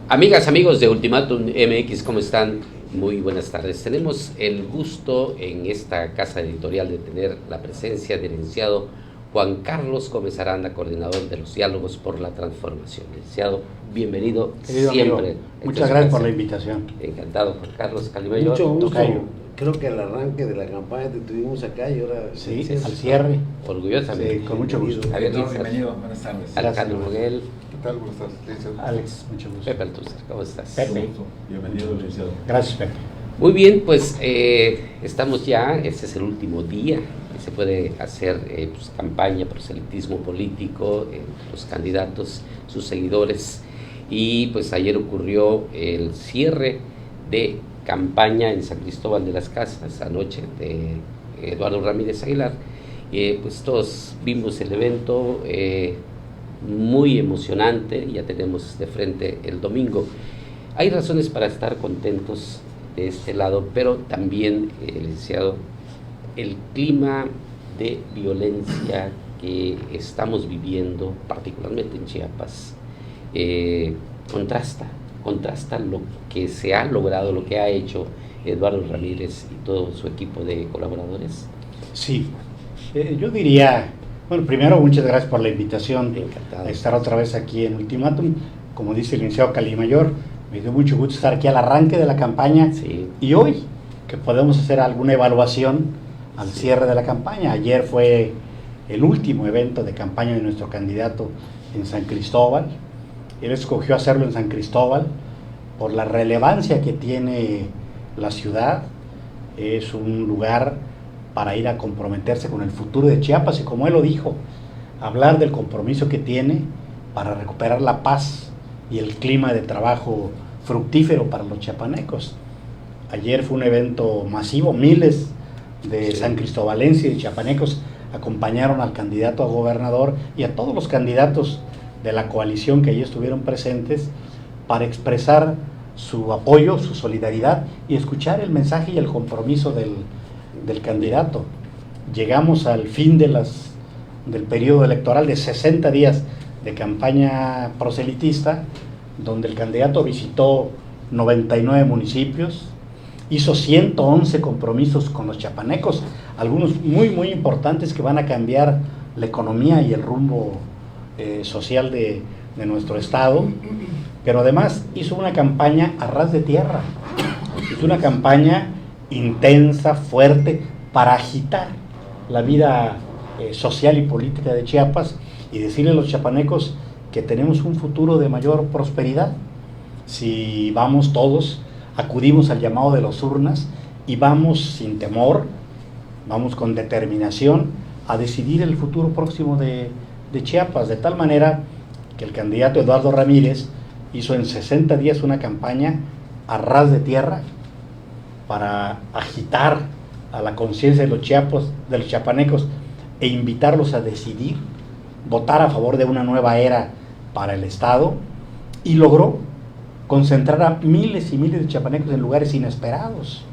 Amigas, amigos de Ultimátum MX, ¿cómo están? Muy buenas tardes. Tenemos el gusto en esta casa editorial de tener la presencia del licenciado Juan Carlos Gómez Aranda, coordinador de los Diálogos por la Transformación. Licenciado, bienvenido. Querido siempre. Amigo, muchas gracias por la invitación. Encantado, Juan Carlos Calimayor. Mucho gusto. Tocayo. Creo que al arranque de la campaña te tuvimos acá y ahora... Sí, al cierre. Orgullosamente. Sí, con mucho gusto. Javier No, Lizar, bienvenido, buenas tardes. Alejandro Moguel, ¿Qué tal? ¿Cómo estás, licenciado? Alex, mucho gusto. Pepe Althusser, ¿cómo estás? Pepe. Gusto. Bienvenido, licenciado. Gracias, Pepe. Muy bien, pues estamos ya, este es el último día que se puede hacer pues, campaña, proselitismo político, los candidatos, sus seguidores, y pues ayer ocurrió el cierre de campaña en San Cristóbal de las Casas, anoche, de Eduardo Ramírez Aguilar. Pues todos vimos el evento, muy emocionante, ya tenemos de frente el domingo. Hay razones para estar contentos de este lado, pero también, licenciado, el clima de violencia que estamos viviendo, particularmente en Chiapas, contrasta lo que se ha logrado, lo que ha hecho Eduardo Ramírez y todo su equipo de colaboradores. Sí, yo diría, bueno, primero muchas gracias por la invitación Encantado. a estar otra vez aquí en Ultimátum. Como dice el licenciado Calimayor, me dio mucho gusto estar aquí al arranque de la campaña Sí. y hoy que podemos hacer alguna evaluación al cierre de la campaña. Ayer fue el último evento de campaña de nuestro candidato en San Cristóbal. Él escogió hacerlo en San Cristóbal por la relevancia que tiene la ciudad. Es un lugar para ir a comprometerse con el futuro de Chiapas y, como él lo dijo, hablar del compromiso que tiene para recuperar la paz y el clima de trabajo fructífero para los chiapanecos. Ayer fue un evento masivo, miles de Sí. san cristobalenses y chiapanecos acompañaron al candidato a gobernador y a todos los candidatos de la coalición que allí estuvieron presentes para expresar su apoyo, su solidaridad y escuchar el mensaje y el compromiso del candidato. Llegamos al fin del periodo electoral de 60 días de campaña proselitista, donde el candidato visitó 99 municipios, hizo 111 compromisos con los chiapanecos, algunos muy muy importantes que van a cambiar la economía y el rumbo social de nuestro estado, pero además hizo una campaña a ras de tierra, hizo una campaña intensa, fuerte, para agitar la vida social y política de Chiapas y decirle a los chiapanecos que tenemos un futuro de mayor prosperidad si vamos todos, acudimos al llamado de las urnas y vamos sin temor, vamos con determinación a decidir el futuro próximo de Chiapas, de tal manera que el candidato Eduardo Ramírez hizo en 60 días una campaña a ras de tierra para agitar a la conciencia de los chiapanecos e invitarlos a decidir, votar a favor de una nueva era para el Estado, y logró concentrar a miles y miles de chiapanecos en lugares inesperados,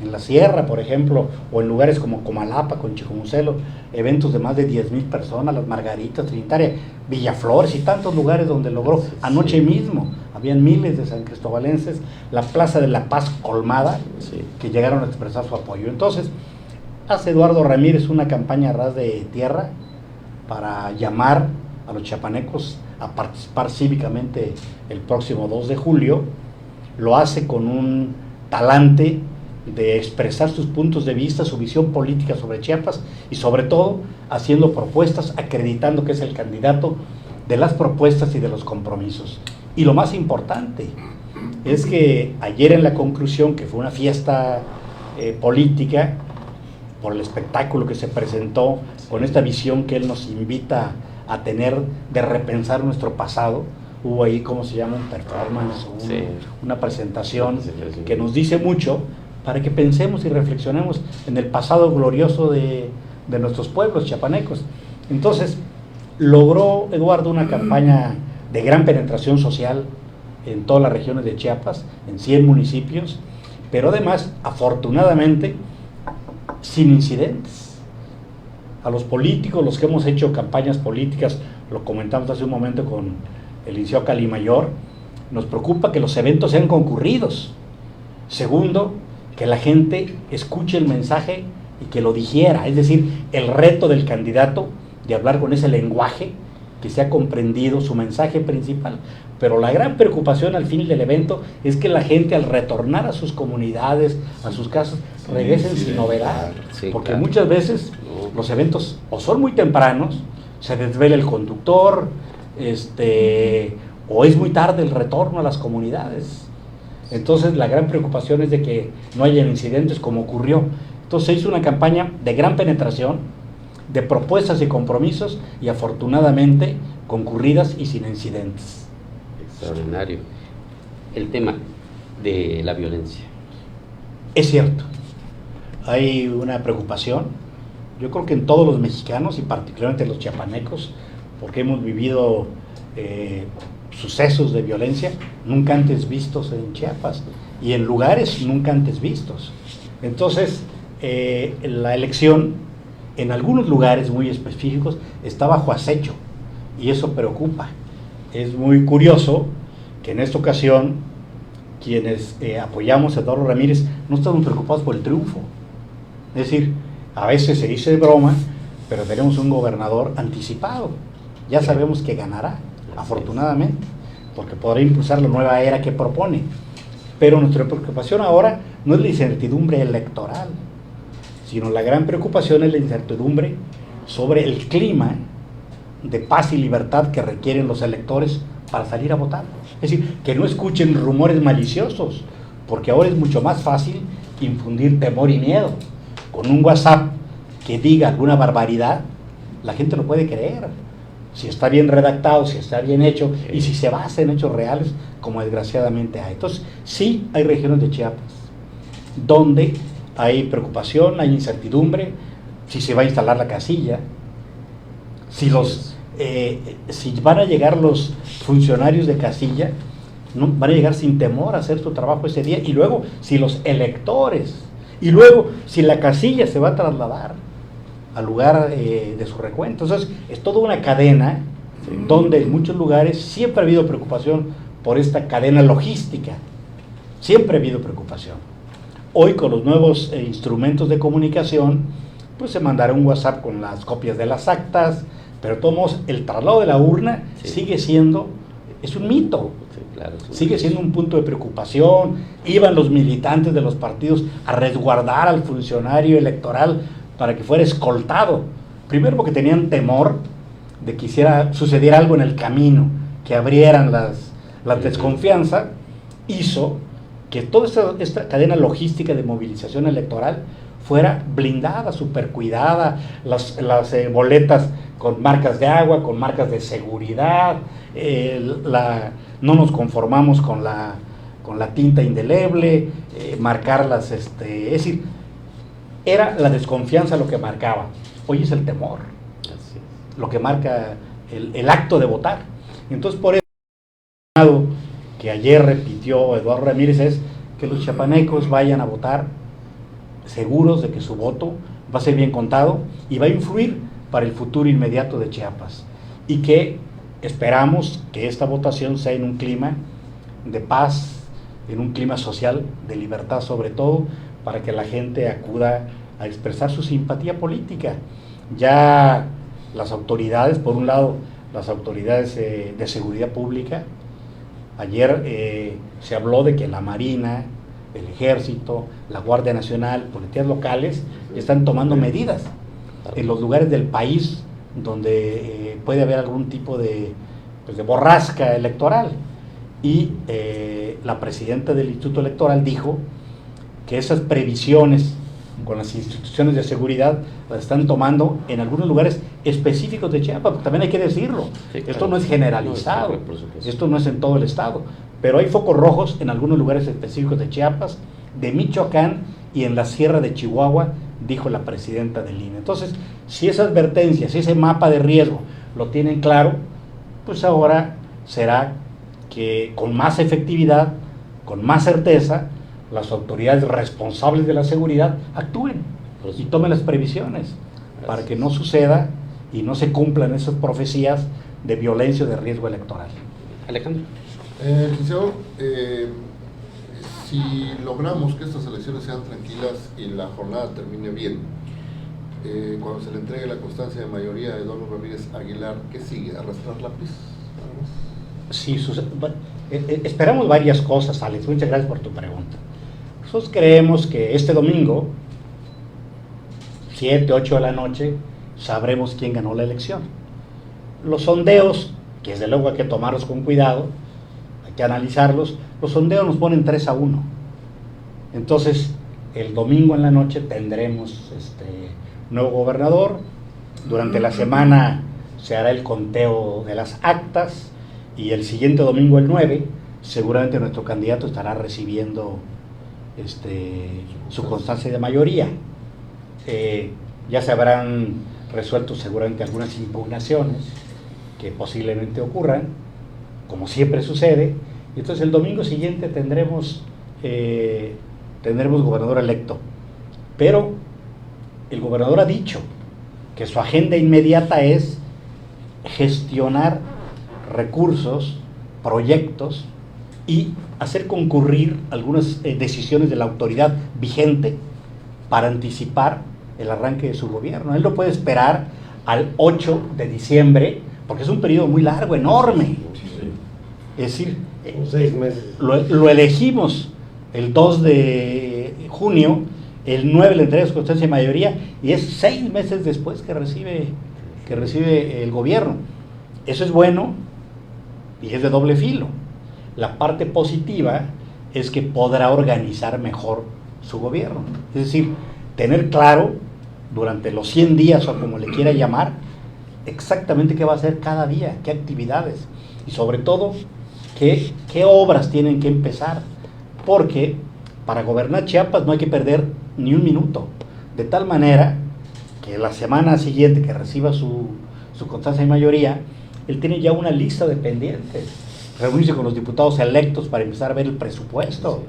en la sierra, por ejemplo, o en lugares como Comalapa, con Chicomucelo, eventos de más de 10,000 personas, Las Margaritas, Trinitaria, Villaflores y tantos lugares donde logró. Anoche mismo habían miles de san cristobalenses, la Plaza de la Paz colmada, Sí. que llegaron a expresar su apoyo. Entonces, hace Eduardo Ramírez una campaña a ras de tierra para llamar a los chiapanecos a participar cívicamente el próximo 2 de julio. Lo hace con un talante de expresar sus puntos de vista, su visión política sobre Chiapas y sobre todo haciendo propuestas, acreditando que es el candidato de las propuestas y de los compromisos. Y lo más importante es que ayer en la conclusión, que fue una fiesta política, por el espectáculo que se presentó, con esta visión que él nos invita a tener de repensar nuestro pasado, hubo ahí, ¿cómo se llama? Un performance, Sí. una presentación Sí. que nos dice mucho para que pensemos y reflexionemos en el pasado glorioso de nuestros pueblos chiapanecos. Entonces, logró Eduardo una campaña de gran penetración social en todas las regiones de Chiapas, en 100 municipios, pero además, afortunadamente, sin incidentes. A los políticos, los que hemos hecho campañas políticas, lo comentamos hace un momento con el licenciado Calimayor, nos preocupa que los eventos sean concurridos. Segundo, que la gente escuche el mensaje y que lo digiera, es decir, el reto del candidato de hablar con ese lenguaje que sea comprendido su mensaje principal. Pero la gran preocupación al fin del evento es que la gente, al retornar a sus comunidades, a sus casas, regresen sin novedad, porque muchas veces los eventos o son muy tempranos, se desvela el conductor, o es muy tarde el retorno a las comunidades. Entonces la gran preocupación es de que no haya incidentes como ocurrió. Entonces se hizo una campaña de gran penetración, de propuestas y compromisos, y afortunadamente concurridas y sin incidentes. Extraordinario. El tema de la violencia. Es cierto, hay una preocupación, yo creo que en todos los mexicanos y particularmente los chiapanecos, porque hemos vivido sucesos de violencia nunca antes vistos en Chiapas y en lugares nunca antes vistos. Entonces, la elección en algunos lugares muy específicos está bajo acecho y eso preocupa. Es muy curioso que en esta ocasión quienes apoyamos a Eduardo Ramírez no estamos preocupados por el triunfo. Es decir, a veces se dice de broma, pero tenemos un gobernador anticipado. Ya sabemos que ganará, afortunadamente, porque podrá impulsar la nueva era que propone. Pero nuestra preocupación ahora no es la incertidumbre electoral, sino la gran preocupación es la incertidumbre sobre el clima de paz y libertad que requieren los electores para salir a votar. Es decir, que no escuchen rumores maliciosos, porque ahora es mucho más fácil infundir temor y miedo. Con un WhatsApp que diga alguna barbaridad, la gente lo puede creer, si está bien redactado, si está bien hecho, y si se basa en hechos reales, como desgraciadamente hay. Entonces, sí hay regiones de Chiapas donde hay preocupación, hay incertidumbre, si se va a instalar la casilla, si van a llegar los funcionarios de casilla, no, van a llegar sin temor a hacer su trabajo ese día, y luego si los electores, y luego si la casilla se va a trasladar al lugar de su recuento. Entonces es toda una cadena donde en muchos lugares siempre ha habido preocupación por esta cadena logística, siempre ha habido preocupación. Hoy con los nuevos instrumentos de comunicación, pues se mandará un WhatsApp con las copias de las actas, pero de todos modos el traslado de la urna sigue siendo, es un mito. Claro, sigue siendo un punto de preocupación. Iban los militantes de los partidos a resguardar al funcionario electoral para que fuera escoltado, primero porque tenían temor de que sucediera algo en el camino, que abrieran la desconfianza, hizo que toda esta cadena logística de movilización electoral fuera blindada, supercuidada, las boletas con marcas de agua, con marcas de seguridad, no nos conformamos con la tinta indeleble, marcarlas, es decir, era la desconfianza lo que marcaba. Hoy es el temor lo que marca el acto de votar. Entonces, por eso que ayer repitió Eduardo Ramírez es que los chiapanecos vayan a votar seguros de que su voto va a ser bien contado y va a influir para el futuro inmediato de Chiapas, y que esperamos que esta votación sea en un clima de paz, en un clima social de libertad sobre todo, para que la gente acuda a expresar su simpatía política. Ya las autoridades, por un lado, las autoridades de seguridad pública, ayer se habló de que la Marina, el Ejército, la Guardia Nacional, policías locales, están tomando medidas en los lugares del país donde puede haber algún tipo de borrasca electoral. Y la presidenta del Instituto Electoral dijo que esas previsiones con las instituciones de seguridad las están tomando en algunos lugares específicos de Chiapas, porque también hay que decirlo, sí, claro. Esto no es generalizado, esto no es en todo el estado, pero hay focos rojos en algunos lugares específicos de Chiapas, de Michoacán y en la Sierra de Chihuahua, dijo la presidenta del INE. Entonces, si esa advertencia, si ese mapa de riesgo lo tienen claro, pues ahora será que con más efectividad, con más certeza, las autoridades responsables de la seguridad actúen y tomen las previsiones para que no suceda y no se cumplan esas profecías de violencia o de riesgo electoral. Alejandro. Licenciado, si logramos que estas elecciones sean tranquilas y la jornada termine bien, cuando se le entregue la constancia de mayoría a Eduardo Ramírez Aguilar, ¿qué sigue? ¿Arrastrar lápiz? Sí, esperamos varias cosas, Alex. Muchas gracias por tu pregunta. Nosotros creemos que este domingo, 7, 8 de la noche, sabremos quién ganó la elección. Los sondeos, que desde luego hay que tomarlos con cuidado, hay que analizarlos, los sondeos nos ponen 3-1. Entonces, el domingo en la noche tendremos nuevo gobernador. Durante la semana se hará el conteo de las actas y el siguiente domingo, el 9, seguramente nuestro candidato estará recibiendo su constancia de mayoría. Ya se habrán resuelto seguramente algunas impugnaciones que posiblemente ocurran, como siempre sucede, y entonces el domingo siguiente tendremos gobernador electo. Pero el gobernador ha dicho que su agenda inmediata es gestionar recursos, proyectos y hacer concurrir algunas decisiones de la autoridad vigente para anticipar el arranque de su gobierno. Él no puede esperar al 8 de diciembre, porque es un periodo muy largo, enorme. Es decir, 6 meses. Lo elegimos el 2 de junio, el 9 le entrega su constancia de mayoría y es 6 meses después que recibe el gobierno. Eso es bueno y es de doble filo. La parte positiva es que podrá organizar mejor su gobierno. Es decir, tener claro durante los 100 días o como le quiera llamar, exactamente qué va a hacer cada día, qué actividades y sobre todo qué obras tienen que empezar, porque para gobernar Chiapas no hay que perder ni un minuto, de tal manera que la semana siguiente que reciba su constancia de mayoría, él tiene ya una lista de pendientes, reunirse con los diputados electos para empezar a ver el presupuesto,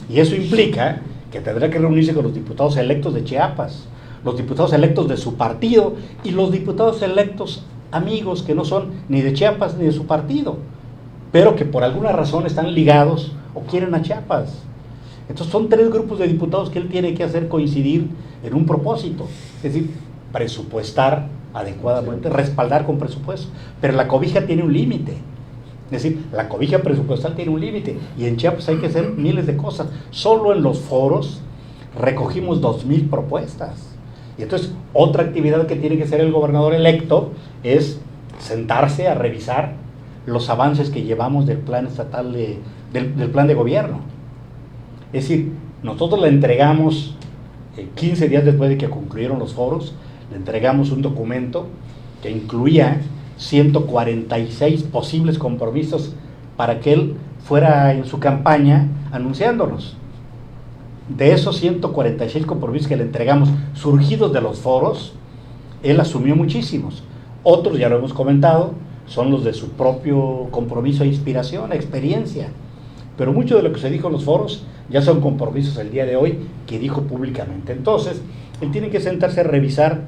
y eso implica que tendrá que reunirse con los diputados electos de Chiapas, los diputados electos de su partido y los diputados electos amigos que no son ni de Chiapas ni de su partido, pero que por alguna razón están ligados o quieren a Chiapas. Entonces son 3 grupos de diputados que él tiene que hacer coincidir en un propósito, es decir, presupuestar adecuadamente, respaldar con presupuesto, pero la cobija tiene un límite. Es decir, la cobija presupuestal tiene un límite y en Chiapas hay que hacer miles de cosas. Solo en los foros recogimos 2,000 propuestas. Y entonces otra actividad que tiene que hacer el gobernador electo es sentarse a revisar los avances que llevamos del plan estatal, del plan de gobierno. Es decir, nosotros le entregamos 15 días después de que concluyeron los foros, le entregamos un documento que incluía 146 posibles compromisos para que él fuera en su campaña anunciándolos. De esos 146 compromisos que le entregamos surgidos de los foros, él asumió muchísimos. Otros, ya lo hemos comentado, son los de su propio compromiso e inspiración, experiencia. Pero mucho de lo que se dijo en los foros ya son compromisos el día de hoy que dijo públicamente. Entonces, él tiene que sentarse a revisar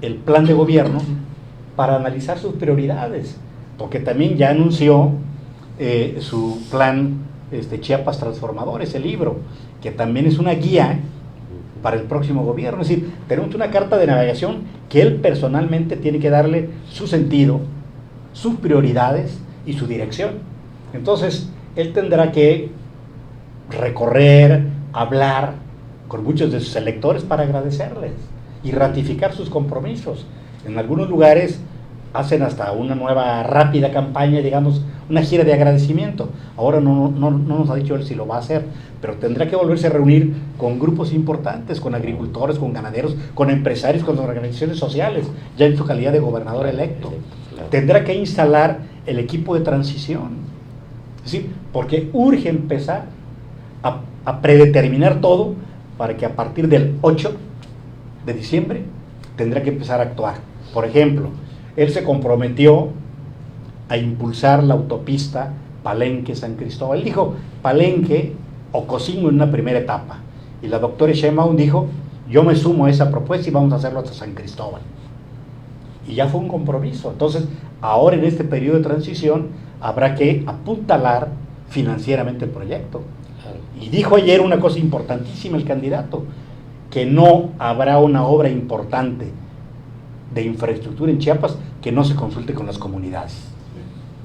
el plan de gobierno para analizar sus prioridades, porque también ya anunció su plan Chiapas Transformador, ese libro, que también es una guía para el próximo gobierno. Es decir, tenemos una carta de navegación que él personalmente tiene que darle su sentido, sus prioridades y su dirección. Entonces, él tendrá que recorrer, hablar con muchos de sus electores para agradecerles y ratificar sus compromisos. En algunos lugares hacen hasta una nueva rápida campaña, digamos, una gira de agradecimiento. Ahora no nos ha dicho él si lo va a hacer, pero tendrá que volverse a reunir con grupos importantes, con agricultores, con ganaderos, con empresarios, con organizaciones sociales, ya en su calidad de gobernador electo. Tendrá que instalar el equipo de transición. Es decir, porque urge empezar a predeterminar todo para que a partir del 8 de diciembre tendrá que empezar a actuar. Por ejemplo, él se comprometió a impulsar la autopista Palenque-San Cristóbal. Él dijo Palenque o Cocingo en una primera etapa. Y la doctora Sheinbaum dijo, yo me sumo a esa propuesta y vamos a hacerlo hasta San Cristóbal. Y ya fue un compromiso. Entonces, ahora en este periodo de transición habrá que apuntalar financieramente el proyecto. Claro. Y dijo ayer una cosa importantísima el candidato, que no habrá una obra importante de infraestructura en Chiapas que no se consulte con las comunidades.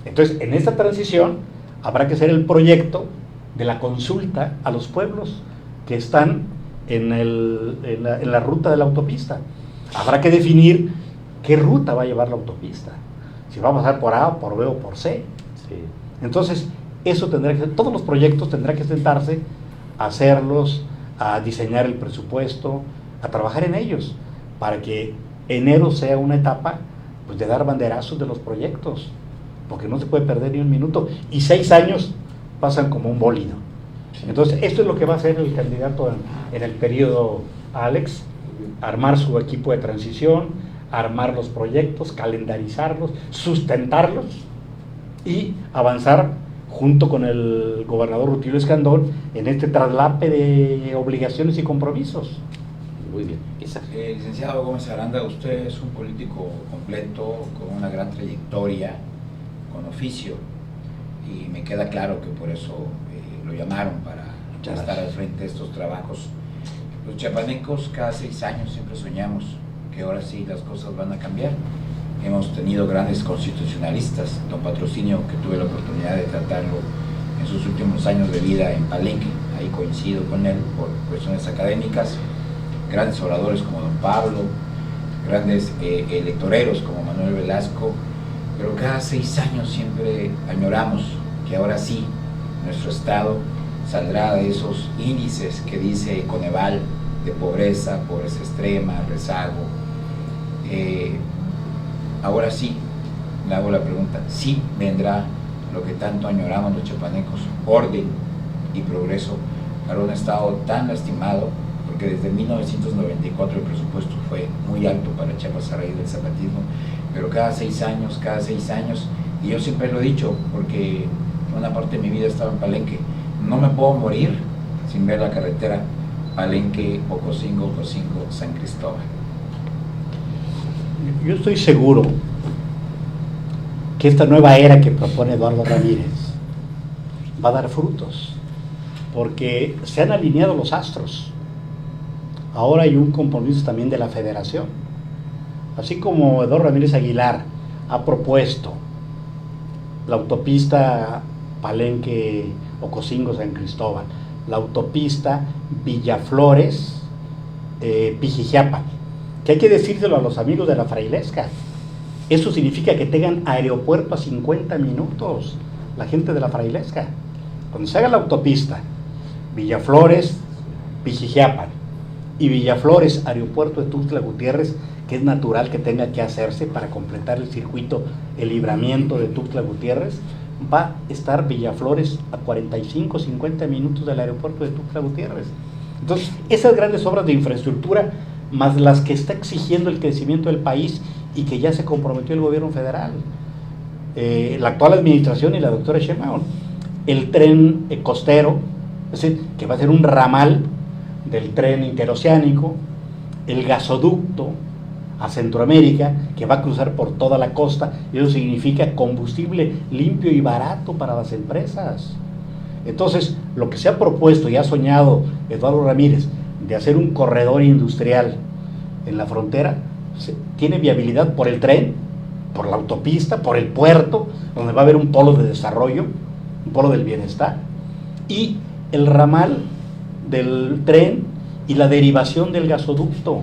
Entonces, en esta transición habrá que hacer el proyecto de la consulta a los pueblos que están en la ruta de la autopista. Habrá que definir qué ruta va a llevar la autopista, si va a pasar por A, por B o por C. Sí. Entonces, eso tendrá que ser, todos los proyectos tendrá que sentarse a hacerlos, a diseñar el presupuesto, a trabajar en ellos, para que enero sea una etapa pues, de dar banderazos de los proyectos, porque no se puede perder ni un minuto, y 6 años pasan como un bólido. Entonces, esto es lo que va a hacer el candidato en el periodo, Alex, armar su equipo de transición, armar los proyectos, calendarizarlos, sustentarlos y avanzar junto con el gobernador Rutilio Escandón en este traslape de obligaciones y compromisos. Muy bien. Isaac. Licenciado Gómez Aranda, usted es un político completo, con una gran trayectoria, con oficio, y me queda claro que por eso lo llamaron para estar al frente de estos trabajos. Los chiapanecos cada 6 años siempre soñamos que ahora sí las cosas van a cambiar. Hemos tenido grandes constitucionalistas, don Patrocinio, que tuve la oportunidad de tratarlo en sus últimos años de vida en Palenque, ahí coincido con él por cuestiones académicas, grandes oradores como don Pablo, grandes electoreros como Manuel Velasco, pero cada 6 años siempre añoramos que ahora sí nuestro estado saldrá de esos índices que dice Coneval de pobreza extrema, rezago. Ahora sí, le hago la pregunta, ¿sí vendrá lo que tanto añoramos los chiapanecos, orden y progreso para un estado tan lastimado? Porque desde 1994 el presupuesto fue muy alto para Chiapas a raíz del zapatismo, pero cada 6 años, y yo siempre lo he dicho, porque una parte de mi vida estaba en Palenque, no me puedo morir sin ver la carretera Palenque, Ocosingo, San Cristóbal. Yo estoy seguro que esta nueva era que propone Eduardo Ramírez va a dar frutos, porque se han alineado los astros. Ahora hay un compromiso también de la federación. Así como Eduardo Ramírez Aguilar ha propuesto la autopista Palenque, Ocosingo, San Cristóbal, la autopista Villaflores, Pijijiapa, que hay que decírselo a los amigos de la Frailesca. Eso significa que tengan aeropuerto a 50 minutos, la gente de la Frailesca. Cuando se haga la autopista Villaflores, Pijijiapa y Villaflores, aeropuerto de Tuxtla Gutiérrez, que es natural que tenga que hacerse para completar el circuito, el libramiento de Tuxtla Gutiérrez, va a estar Villaflores a 45, 50 minutos del aeropuerto de Tuxtla Gutiérrez. Entonces, esas grandes obras de infraestructura, más las que está exigiendo el crecimiento del país y que ya se comprometió el gobierno federal, la actual administración y la doctora Sheinbaum, el tren costero, es decir, que va a ser un ramal del tren interoceánico, el gasoducto a Centroamérica, que va a cruzar por toda la costa, y eso significa combustible limpio y barato para las empresas. Entonces, lo que se ha propuesto y ha soñado Eduardo Ramírez de hacer un corredor industrial en la frontera, tiene viabilidad por el tren, por la autopista, por el puerto, donde va a haber un polo de desarrollo, un polo del bienestar, y el ramal del tren y la derivación del gasoducto.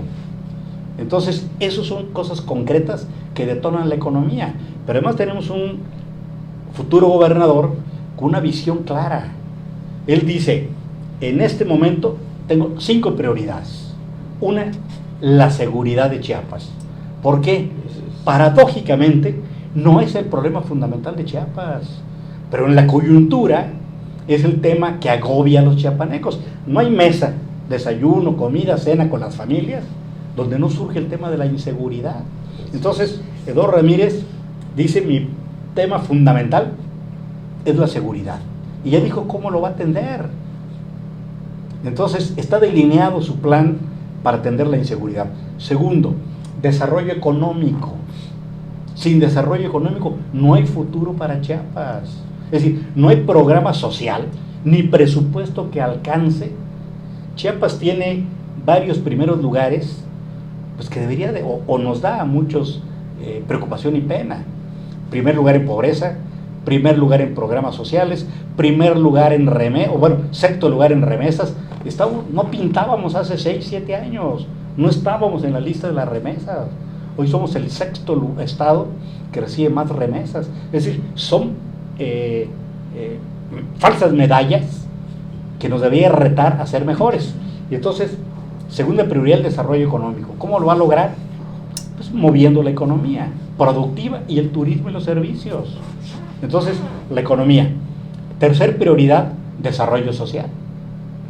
Entonces, eso son cosas concretas que detonan la economía. Pero además tenemos un futuro gobernador con una visión clara. Él dice, en este momento tengo 5 prioridades. Una, la seguridad de Chiapas. ¿Por qué? Paradójicamente, no es el problema fundamental de Chiapas, pero en la coyuntura es el tema que agobia a los chiapanecos. No hay mesa, desayuno, comida, cena con las familias donde no surge el tema de la inseguridad. Entonces, Eduardo Ramírez dice, mi tema fundamental es la seguridad. Y ya dijo cómo lo va a atender. Entonces, está delineado su plan para atender la inseguridad. Segundo, desarrollo económico. sin desarrollo económico no hay futuro para Chiapas. Es decir, no hay programa social ni presupuesto que alcance. Chiapas tiene varios primeros lugares, pues que debería de, o nos da a muchos preocupación y pena. Primer lugar en pobreza, primer lugar en programas sociales, primer lugar en sexto lugar en remesas. No pintábamos hace 6, 7 años, no estábamos en la lista de las remesas. Hoy somos el sexto estado que recibe más remesas. Es decir, son falsas medallas que nos debía retar a ser mejores. Y entonces, segunda prioridad, el desarrollo económico. ¿Cómo lo va a lograr? Pues moviendo la economía productiva y el turismo y los servicios. Entonces, la economía. Tercer prioridad, desarrollo social.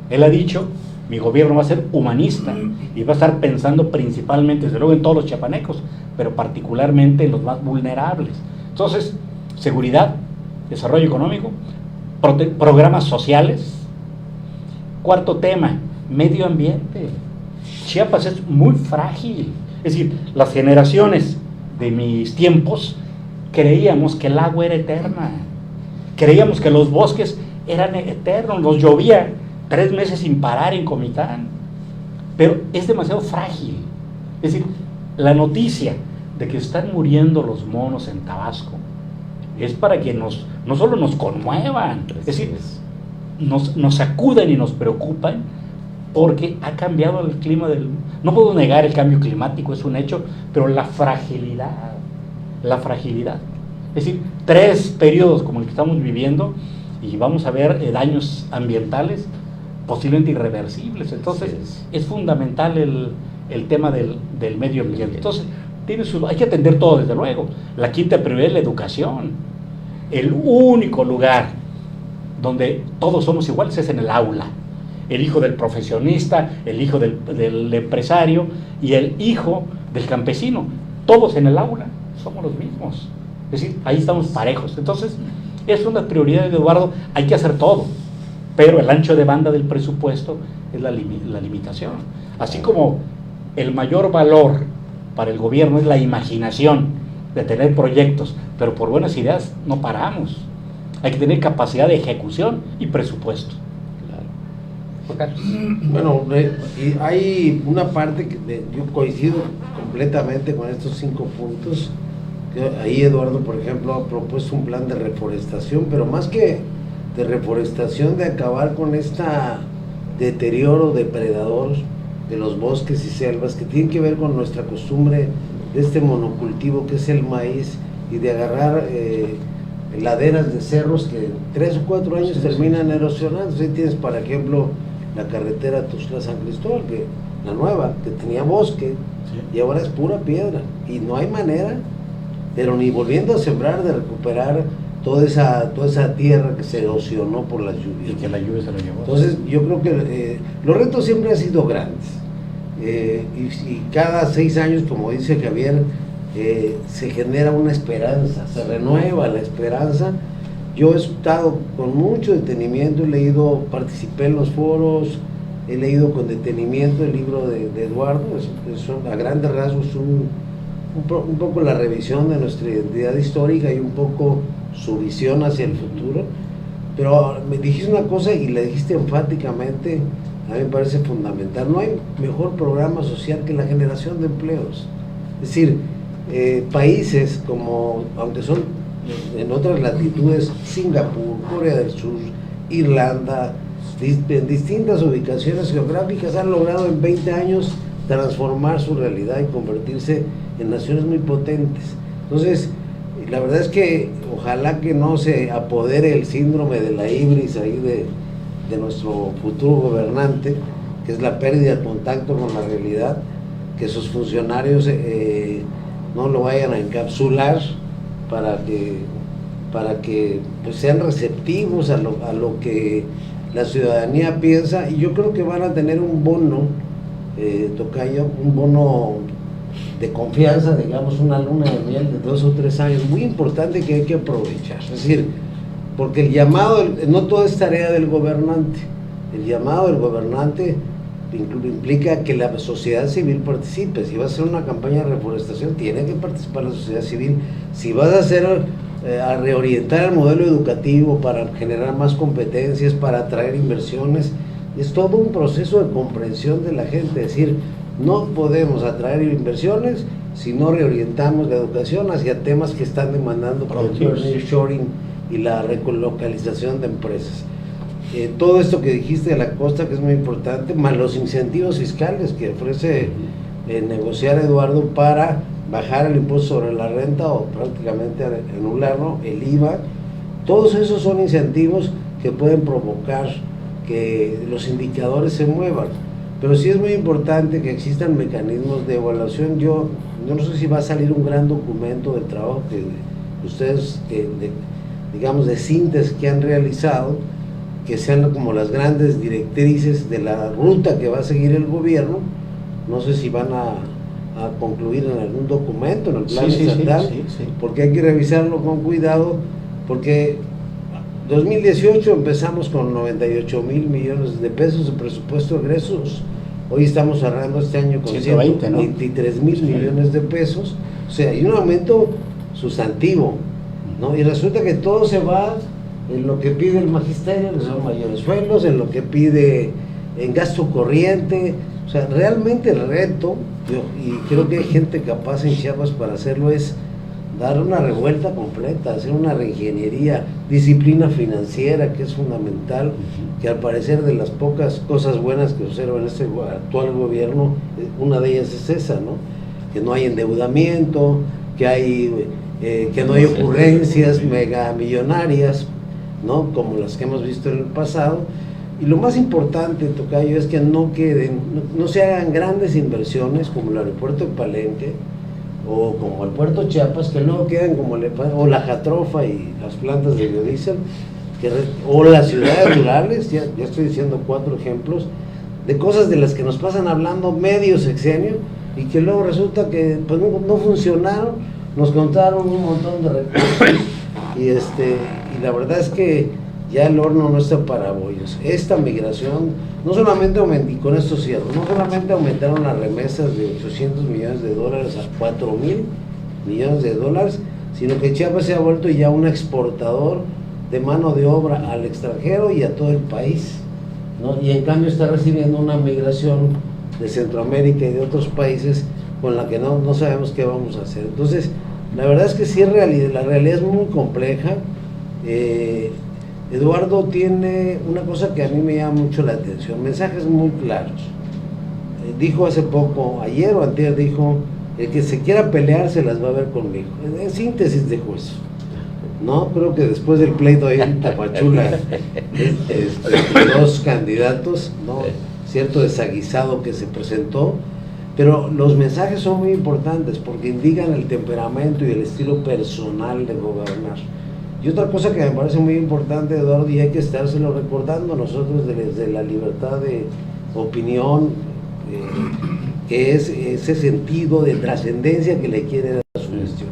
Él ha dicho, mi gobierno va a ser humanista y va a estar pensando principalmente, desde luego, en todos los chiapanecos, pero particularmente en los más vulnerables. Entonces, seguridad, desarrollo económico, programas sociales. Cuarto tema, medio ambiente. Chiapas es muy frágil. Es decir, las generaciones de mis tiempos creíamos que el agua era eterna. Creíamos que los bosques eran eternos. Nos llovía 3 meses sin parar en Comitán. Pero es demasiado frágil. Es decir, la noticia de que están muriendo los monos en Tabasco es para que no solo nos conmuevan, es decir, nos sacuden y nos preocupan, porque ha cambiado el clima no puedo negar el cambio climático, es un hecho, pero la fragilidad, es decir, 3 periodos como el que estamos viviendo y vamos a ver daños ambientales posiblemente irreversibles. Entonces es fundamental el tema del medio ambiente. Entonces hay que atender todo, desde luego. La quinta prioridad es la educación. El único lugar donde todos somos iguales es en el aula. El hijo del profesionista, el hijo del empresario y el hijo del campesino, todos en el aula somos los mismos. Es decir, ahí estamos parejos. Entonces, es una prioridad de Eduardo, hay que hacer todo, pero el ancho de banda del presupuesto es la limitación. Así como el mayor valor para el gobierno es la imaginación de tener proyectos, pero por buenas ideas no paramos. Hay que tener capacidad de ejecución y presupuesto. Bueno, y hay una parte que yo coincido completamente con estos 5 puntos. Que ahí Eduardo, por ejemplo, ha propuesto un plan de reforestación, pero más que de reforestación, de acabar con este deterioro depredador de los bosques y selvas, que tiene que ver con nuestra costumbre de este monocultivo que es el maíz, y de agarrar laderas de cerros que 3 o 4 años terminan erosionando. Ahí tienes, por ejemplo, la carretera Tuxtla-San Cristóbal, la nueva, que tenía bosque, y ahora es pura piedra, y no hay manera, pero ni volviendo a sembrar, de recuperar toda esa tierra que se erosionó por las lluvias. Y que la lluvia se lo llevó. Entonces, yo creo que los retos siempre han sido grandes, y cada 6 años, como dice Javier, se genera una esperanza, se renueva la esperanza. Yo he estado con mucho detenimiento, participé en los foros, he leído con detenimiento el libro de Eduardo. A grandes rasgos un poco la revisión de nuestra identidad histórica y un poco su visión hacia el futuro. Pero me dijiste una cosa y la dijiste enfáticamente, a mí me parece fundamental: no hay mejor programa social que la generación de empleos. Es decir, países como, aunque son en otras latitudes, Singapur, Corea del Sur, Irlanda, en distintas ubicaciones geográficas, han logrado en 20 años transformar su realidad y convertirse en naciones muy potentes. Entonces, la verdad es que ojalá que no se apodere el síndrome de la ibris ahí de nuestro futuro gobernante, que es la pérdida de contacto con la realidad, que sus funcionarios no lo vayan a encapsular para que pues sean receptivos a lo que la ciudadanía piensa. Y yo creo que van a tener un bono, Tocayo, un bono de confianza, digamos, una luna de miel de 2 o 3 años, muy importante, que hay que aprovechar. Es decir, porque el llamado, no todo es tarea del gobernante, el llamado del gobernante implica que la sociedad civil participe. Si vas a hacer una campaña de reforestación, tiene que participar la sociedad civil. Si vas a hacer a reorientar el modelo educativo para generar más competencias, para atraer inversiones, es todo un proceso de comprensión de la gente. Es decir, no podemos atraer inversiones si no reorientamos la educación hacia temas que están demandando, por ejemplo, el nearshoring y la relocalización de empresas. Todo esto que dijiste de la costa, que es muy importante, más los incentivos fiscales que ofrece negociar Eduardo para bajar el impuesto sobre la renta o prácticamente anularlo, el IVA, todos esos son incentivos que pueden provocar que los indicadores se muevan. Pero sí es muy importante que existan mecanismos de evaluación. Yo no sé si va a salir un gran documento de trabajo que ustedes, digamos, de síntesis que han realizado, que sean como las grandes directrices de la ruta que va a seguir el gobierno. No sé si van a concluir en algún documento, en el plan estatal, porque hay que revisarlo con cuidado, porque 2018 empezamos con 98 mil millones de pesos de presupuesto de egresos. Hoy estamos cerrando este año con 123 mil millones de pesos. O sea, hay un aumento sustantivo, ¿no? Y resulta que todo se va en lo que pide el magisterio, que son mayores sueldos, en lo que pide en gasto corriente. O sea, realmente el reto, y creo que hay gente capaz en Chiapas para hacerlo, es dar una revuelta completa, hacer una reingeniería, disciplina financiera, que es fundamental, que al parecer de las pocas cosas buenas que observa en este actual gobierno, una de ellas es esa, ¿no? Que no hay endeudamiento, que no hay ocurrencias megamillonarias, ¿no? Como las que hemos visto en el pasado. Y lo más importante, tocayo, es que no se hagan grandes inversiones como el aeropuerto de Palenque o como el puerto Chiapas, que luego quedan como o la Jatrofa y las plantas de biodiesel, o las ciudades rurales. Ya estoy diciendo 4 ejemplos de cosas de las que nos pasan hablando medio sexenio y que luego resulta que pues, no funcionaron, nos contaron un montón de recursos y la verdad es que ya el horno no está para bollos. Esta migración, no solamente y con esto cierro, no solamente aumentaron las remesas de 800 millones de dólares a 4,000 millones de dólares, sino que Chiapas se ha vuelto ya un exportador de mano de obra al extranjero y a todo el país, ¿no? Y en cambio está recibiendo una migración de Centroamérica y de otros países con la que no sabemos qué vamos a hacer. Entonces, la verdad es que sí, la realidad es muy compleja. Eduardo tiene una cosa que a mí me llama mucho la atención, mensajes muy claros. Dijo hace poco, ayer o antier, dijo, el que se quiera pelear se las va a ver conmigo. En síntesis de juicio, ¿no? Creo que después del pleito ahí en Tapachula, 2 candidatos, ¿no? Cierto desaguisado que se presentó, pero los mensajes son muy importantes porque indican el temperamento y el estilo personal de gobernar. Y otra cosa que me parece muy importante, Eduardo, y hay que estárselo recordando nosotros desde la libertad de opinión, que es ese sentido de trascendencia que le quiere dar a su gestión.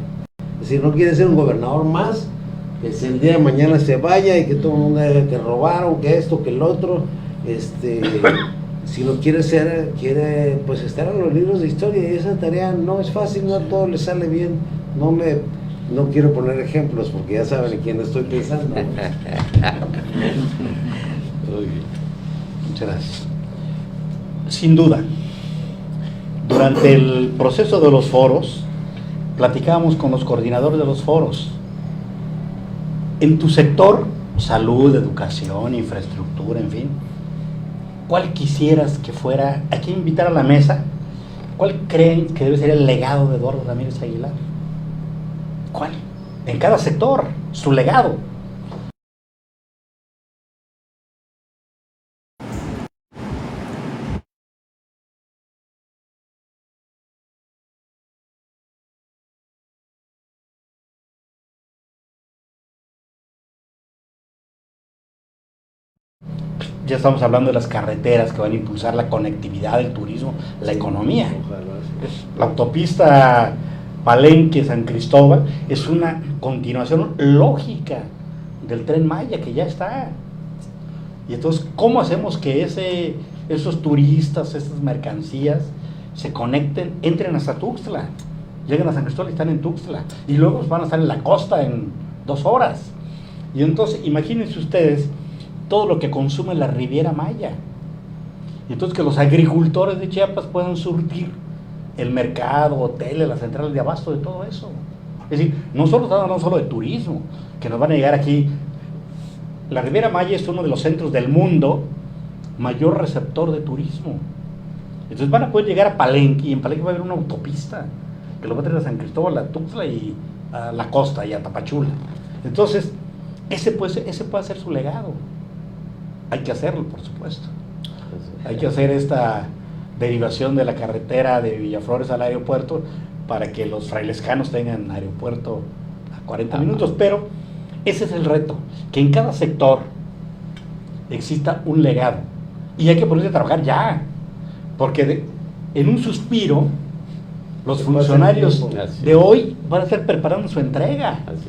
Es decir, no quiere ser un gobernador más, que si el día de mañana se vaya y que todo el mundo diga que robaron, que esto, que el otro, sino quiere pues estar en los libros de historia, y esa tarea no es fácil, no a todo le sale bien. No quiero poner ejemplos porque ya saben en quién estoy pensando. Muchas gracias. Sin duda, durante el proceso de los foros, platicábamos con los coordinadores de los foros. En tu sector, salud, educación, infraestructura, en fin, ¿cuál quisieras que fuera, a quién invitar a la mesa? ¿Cuál creen que debe ser el legado de Eduardo Ramírez Aguilar? ¿Cuál? En cada sector, su legado. Ya estamos hablando de las carreteras que van a impulsar la conectividad, el turismo, la economía. La autopista Palenque-San Cristóbal es una continuación lógica del Tren Maya que ya está. Y entonces, ¿cómo hacemos que esos turistas, estas mercancías, se conecten, entren hasta Tuxtla, lleguen a San Cristóbal y están en Tuxtla, y luego van a estar en la costa en 2 horas. Y entonces, imagínense ustedes todo lo que consume la Riviera Maya. Y entonces que los agricultores de Chiapas puedan surtir el mercado, hoteles, las centrales de abasto, de todo eso. Es decir, no solo estamos hablando solo de turismo, que nos van a llegar aquí. La Riviera Maya es uno de los centros del mundo mayor receptor de turismo. Entonces van a poder llegar a Palenque, y en Palenque va a haber una autopista que lo va a traer a San Cristóbal, a Tuxtla y a la costa y a Tapachula. Entonces, ese puede ser su legado. Hay que hacerlo, por supuesto. Hay que hacer esta derivación de la carretera de Villaflores al aeropuerto para que los frailescanos tengan aeropuerto a 40 minutos, pero ese es el reto, que en cada sector exista un legado, y hay que ponerse a trabajar ya, porque en un suspiro los funcionarios de hoy van a estar preparando su entrega. Así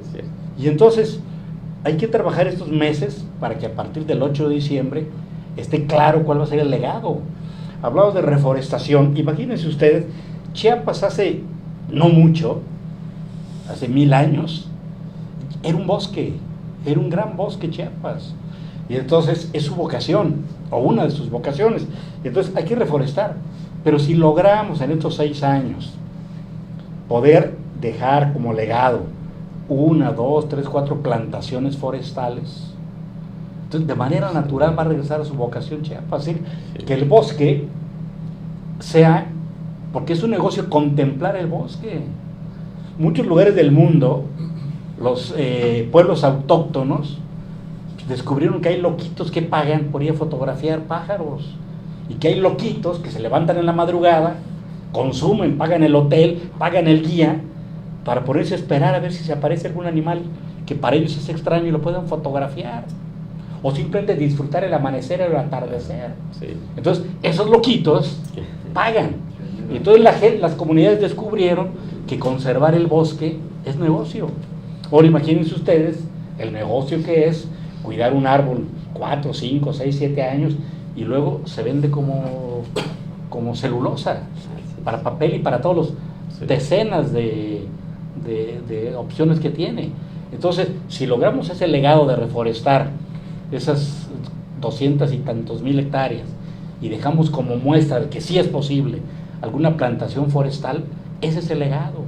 es cierto. Y entonces hay que trabajar estos meses para que a partir del 8 de diciembre esté claro cuál va a ser el legado. Hablamos de reforestación. Imagínense ustedes, Chiapas hace no mucho, hace 1000 años, era un bosque, era un gran bosque Chiapas. Y entonces es su vocación, o una de sus vocaciones. Y entonces hay que reforestar. Pero si logramos en estos 6 años poder dejar como legado 1, 2, 3, 4 plantaciones forestales, entonces de manera natural va a regresar a su vocación Chiapas. Es decir, que el bosque sea, porque es un negocio contemplar el bosque. Muchos lugares del mundo, los pueblos autóctonos descubrieron que hay loquitos que pagan por ir a fotografiar pájaros, y que hay loquitos que se levantan en la madrugada, consumen, pagan el hotel, pagan el guía, para ponerse a esperar a ver si se aparece algún animal que para ellos es extraño y lo puedan fotografiar, o simplemente disfrutar el amanecer o el atardecer. Sí. Entonces esos loquitos pagan, y entonces las comunidades descubrieron que conservar el bosque es negocio. Ahora imagínense ustedes el negocio que es cuidar un árbol 4, 5, 6, 7 años, y luego se vende como celulosa, para papel y para todos los decenas de opciones que tiene. Entonces, si logramos ese legado de reforestar esas 200 y tantos mil hectáreas y dejamos como muestra de que sí es posible alguna plantación forestal, ese es el legado.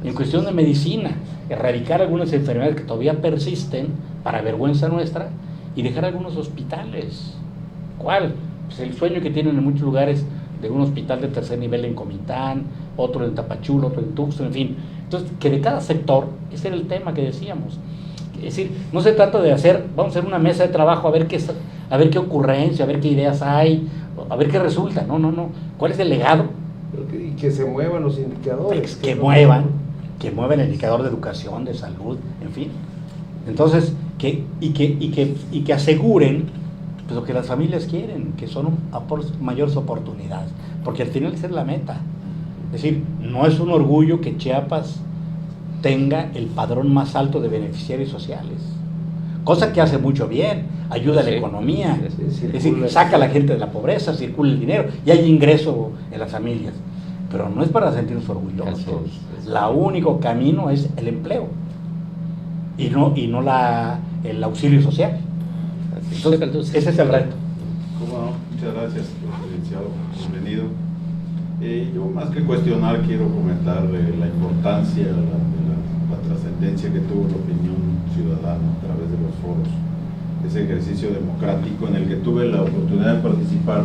En cuestión de medicina, erradicar algunas enfermedades que todavía persisten para vergüenza nuestra, y dejar algunos hospitales. ¿Cuál? Pues el sueño que tienen en muchos lugares de un hospital de tercer nivel en Comitán, otro en Tapachula, otro en Tuxtla, en fin. Entonces, que de cada sector, ese era el tema que decíamos. Es decir, no se trata de vamos a hacer una mesa de trabajo a ver qué ocurrencia, a ver qué ideas hay, a ver qué resulta. No. ¿Cuál es el legado? Y que se muevan los indicadores. Que muevan el indicador de educación, de salud, en fin. Entonces, que aseguren pues lo que las familias quieren, que son mayores oportunidades, porque al final esa es la meta. Es decir, no es un orgullo que Chiapas tenga el padrón más alto de beneficiarios sociales, cosa que hace mucho bien, ayuda a la economía, es decir, saca a la gente de la pobreza, circula el dinero y hay ingreso en las familias, pero no es para sentirnos orgullosos. La único camino es el empleo y no el auxilio social. Entonces, ese es el reto. ¿Cómo no? Muchas gracias, licenciado. Bienvenido. Yo más que cuestionar quiero comentar la importancia, la trascendencia que tuvo la opinión ciudadana a través de los foros, ese ejercicio democrático en el que tuve la oportunidad de participar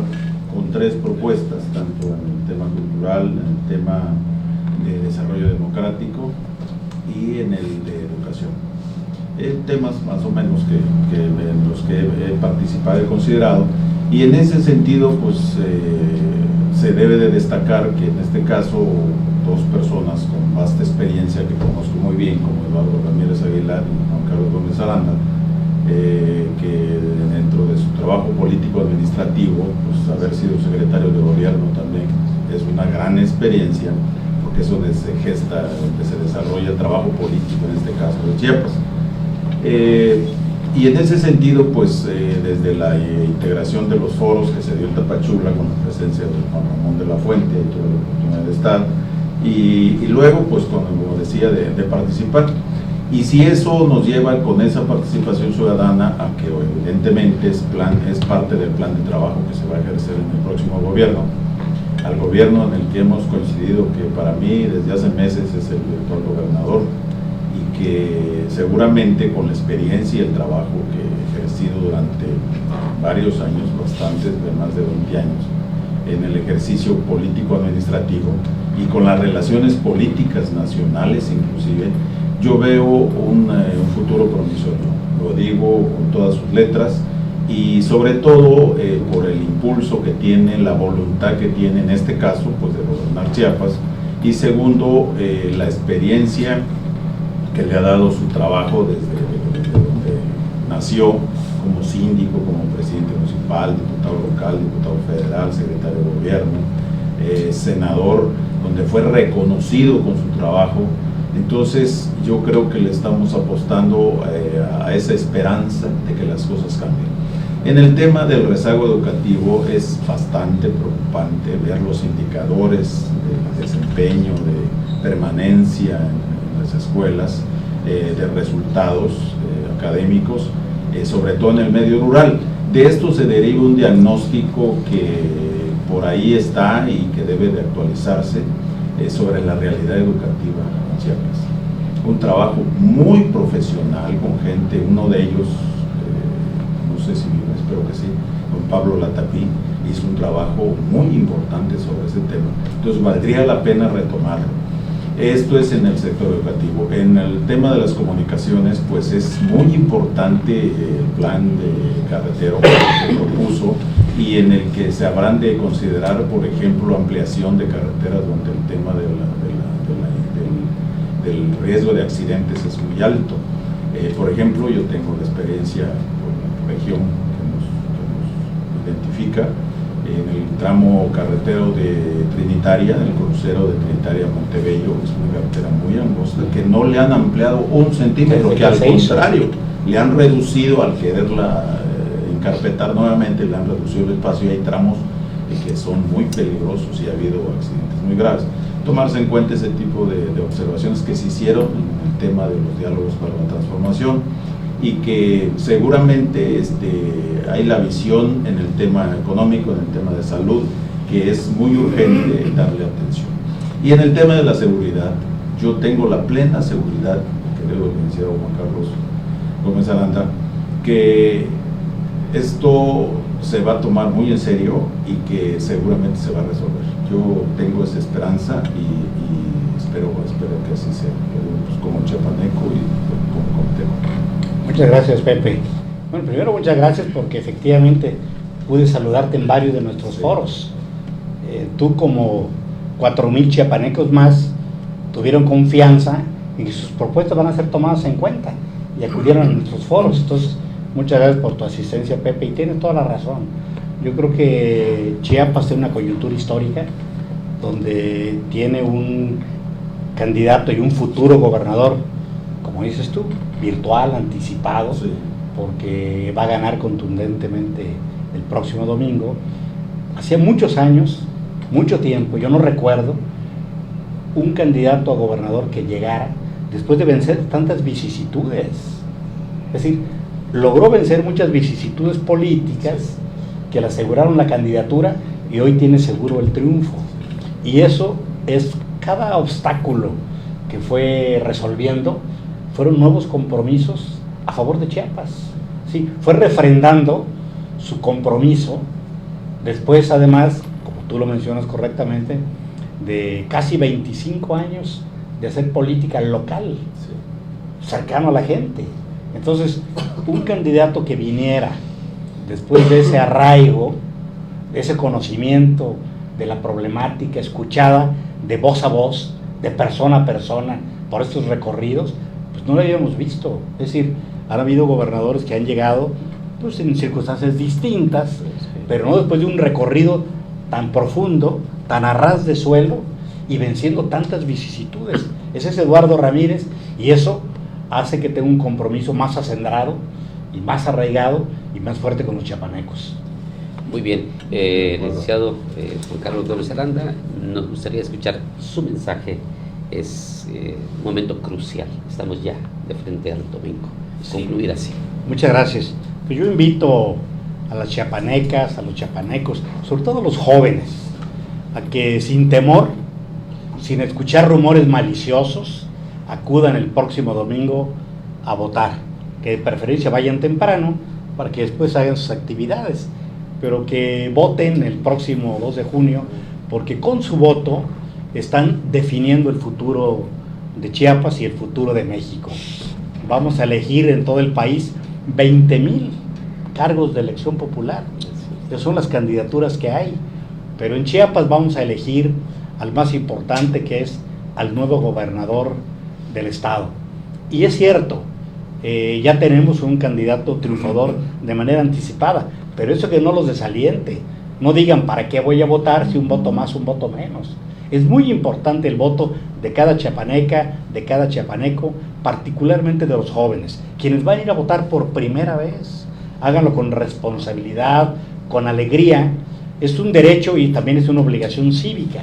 con 3 propuestas, tanto en el tema cultural, en el tema de desarrollo democrático y en el de educación. Temas más o menos en los que he participado y considerado, y en ese sentido pues se debe de destacar que en este caso 2 personas con vasta experiencia que conozco muy bien, como Eduardo Ramírez Aguilar y Juan Carlos Gómez Aranda, que dentro de su trabajo político administrativo, pues haber sido secretario de gobierno también es una gran experiencia, porque eso se gesta, donde se desarrolla el trabajo político, en este caso de Chiapas. Y en ese sentido, pues desde la integración de los foros que se dio en Tapachula con la presencia de Juan Ramón de la Fuente, tuve la oportunidad de estar, y luego, pues como decía, de participar. Y si eso nos lleva con esa participación ciudadana a que evidentemente es parte del plan de trabajo que se va a ejercer en el próximo gobierno, al gobierno en el que hemos coincidido, que para mí desde hace meses es el actual gobernador, y que seguramente con la experiencia y el trabajo que he ejercido durante varios años, bastantes, de más de 20 años, en el ejercicio político-administrativo y con las relaciones políticas nacionales inclusive, yo veo un futuro promisorio, lo digo con todas sus letras, y sobre todo por el impulso que tiene, la voluntad que tiene en este caso, pues de gobernar Chiapas, y segundo, la experiencia que le ha dado su trabajo desde donde nació, como síndico, como presidente municipal, diputado local, diputado federal, secretario de gobierno, senador, donde fue reconocido con su trabajo. Entonces yo creo que le estamos apostando a esa esperanza de que las cosas cambien. En el tema del rezago educativo es bastante preocupante ver los indicadores de desempeño, de permanencia en las escuelas, de resultados académicos, sobre todo en el medio rural. De esto se deriva un diagnóstico que por ahí está y que debe de actualizarse sobre la realidad educativa en Chiapas. Un trabajo muy profesional con gente, uno de ellos, no sé si vive, espero que sí, don Pablo Latapí, hizo un trabajo muy importante sobre ese tema. Entonces valdría la pena retomarlo. Esto es en el sector educativo. En el tema de las comunicaciones, pues es muy importante el plan de carretero que propuso y en el que se habrán de considerar, por ejemplo, ampliación de carreteras donde el tema del riesgo de accidentes es muy alto. Por ejemplo, yo tengo la experiencia con la región que nos identifica, en el tramo carretero de Trinitaria, en el crucero de Trinitaria a Montebello, es una carretera muy angosta, que no le han ampliado 1 centímetro, que al contrario, le han reducido al quererla encarpetar nuevamente, le han reducido el espacio y hay tramos que son muy peligrosos y ha habido accidentes muy graves. Tomarse en cuenta ese tipo de observaciones que se hicieron en el tema de los diálogos para la transformación y que seguramente hay la visión en el tema económico, en el tema de salud, que es muy urgente darle atención. Y en el tema de la seguridad, yo tengo la plena seguridad, creo que decía Juan Carlos Gómez Aranda, que esto se va a tomar muy en serio y que seguramente se va a resolver. Yo tengo esa esperanza y espero que así sea, pues, como chiapaneco y como comiteco. Muchas gracias, Pepe. Bueno, primero muchas gracias porque efectivamente pude saludarte en varios de nuestros foros. Tú como 4,000 chiapanecos más tuvieron confianza en que sus propuestas van a ser tomadas en cuenta y acudieron a nuestros foros. Entonces, muchas gracias por tu asistencia, Pepe, y tienes toda la razón. Yo creo que Chiapas tiene una coyuntura histórica donde tiene un candidato y un futuro gobernador, como dices tú, virtual, anticipado, sí, porque va a ganar contundentemente el próximo domingo. Hacía muchos años, mucho tiempo, yo no recuerdo un candidato a gobernador que llegara después de vencer tantas vicisitudes. Es decir, logró vencer muchas vicisitudes políticas que le aseguraron la candidatura y hoy tiene seguro el triunfo. Y eso es, cada obstáculo que fue resolviendo fueron nuevos compromisos a favor de Chiapas. Sí, fue refrendando su compromiso después, además, como tú lo mencionas correctamente, de casi 25 años de hacer política local, cercano a la gente. Entonces, un candidato que viniera después de ese arraigo, de ese conocimiento de la problemática escuchada de voz a voz, de persona a persona, por estos recorridos, pues no lo habíamos visto. Es decir, han habido gobernadores que han llegado pues en circunstancias distintas, pero no después de un recorrido tan profundo, tan a ras de suelo y venciendo tantas vicisitudes. Ese es Eduardo Ramírez y eso hace que tenga un compromiso más acendrado y más arraigado y más fuerte con los chiapanecos. Muy bien, licenciado Juan Carlos Gómez Aranda, nos gustaría escuchar su mensaje. Es un momento crucial, estamos ya de frente al domingo. Concluir así. Muchas gracias. Pues yo invito a las chiapanecas, a los chiapanecos, sobre todo a los jóvenes, a que sin temor, sin escuchar rumores maliciosos, acudan el próximo domingo a votar. Que de preferencia vayan temprano para que después hagan sus actividades, pero que voten el próximo 2 de junio, porque con su voto están definiendo el futuro de Chiapas y el futuro de México. Vamos a elegir en todo el país 20,000 cargos de elección popular. Esas son las candidaturas que hay. Pero en Chiapas vamos a elegir al más importante, que es al nuevo gobernador del estado. Y es cierto, ya tenemos un candidato triunfador de manera anticipada, pero eso que no los desaliente. No digan para qué voy a votar si un voto más, un voto menos. Es muy importante el voto de cada chiapaneca, de cada chiapaneco, particularmente de los jóvenes, quienes van a ir a votar por primera vez. Háganlo con responsabilidad, con alegría. Es un derecho y también es una obligación cívica.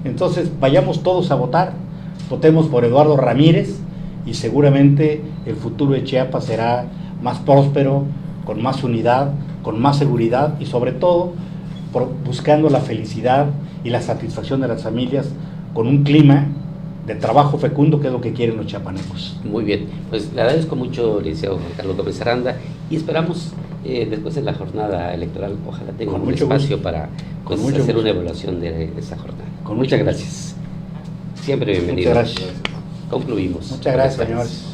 Entonces, vayamos todos a votar. Votemos por Eduardo Ramírez y seguramente el futuro de Chiapas será más próspero, con más unidad, con más seguridad y sobre todo buscando la felicidad y la satisfacción de las familias con un clima de trabajo fecundo, que es lo que quieren los chiapanecos. Muy bien, pues le agradezco mucho, licenciado Juan Carlos Gómez Aranda, y esperamos después de la jornada electoral, ojalá tenga un espacio gusto. para Con hacer mucho gusto. una evaluación de esa jornada. Con Muchas mucho gracias. Siempre bienvenido. Muchas gracias. Concluimos. Muchas gracias, Buenas tardes. señores.